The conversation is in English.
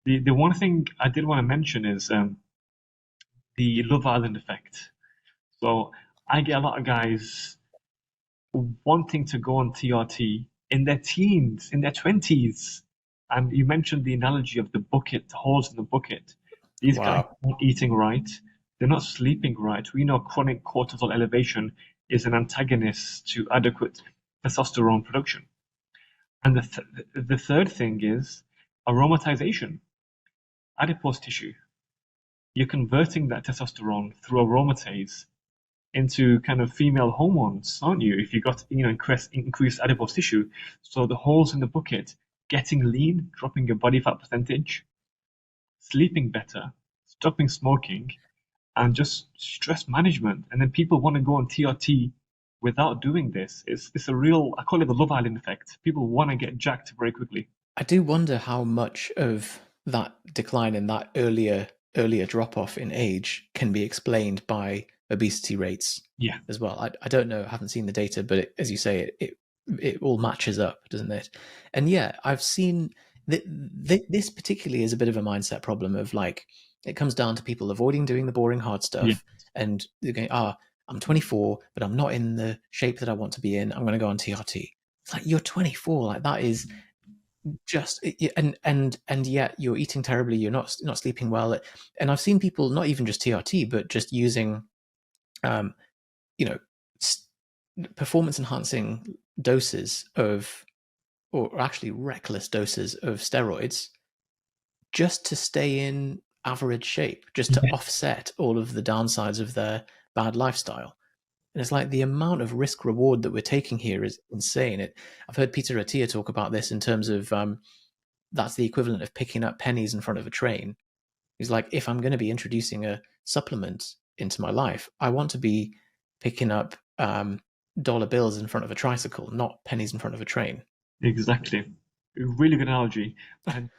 The one thing I did want to mention is the Love Island effect. So I get a lot of guys wanting to go on TRT in their teens, in their 20s. And you mentioned the analogy of the bucket, the holes in the bucket. These guys Wow. aren't eating right. They're not sleeping right. We know chronic cortisol elevation is an antagonist to adequate testosterone production. And the third thing is aromatization, adipose tissue. You're converting that testosterone through aromatase into kind of female hormones, aren't you? If you got increased adipose tissue, so the holes in the bucket, getting lean, dropping your body fat percentage, sleeping better, stopping smoking, and just stress management. And then people want to go on TRT without doing this. It's a real, I call it the Love Island effect. People want to get jacked very quickly. I do wonder how much of that decline in that earlier drop off in age can be explained by obesity rates Yeah. as well. I don't know, I haven't seen the data, but as you say, it all matches up, doesn't it? And yeah, I've seen that this particularly is a bit of a mindset problem of like it comes down to people avoiding doing the boring hard Yeah. stuff, and they're going, I'm 24, but I'm not in the shape that I want to be in. I'm going to go on TRT. It's like you're 24, like that is just and yet you're eating terribly, you're not sleeping well. And I've seen people not even just TRT but just using um you know performance enhancing doses of, or actually reckless doses of steroids, just to stay in average shape, just to Yeah. offset all of the downsides of their bad lifestyle. And it's like the amount of risk reward that we're taking here is insane. I've heard Peter Attia talk about this in terms of that's the equivalent of picking up pennies in front of a train. He's like, if I'm going to be introducing a supplement into my life, I want to be picking up dollar bills in front of a tricycle, not pennies in front of a train. Exactly. Really good analogy. And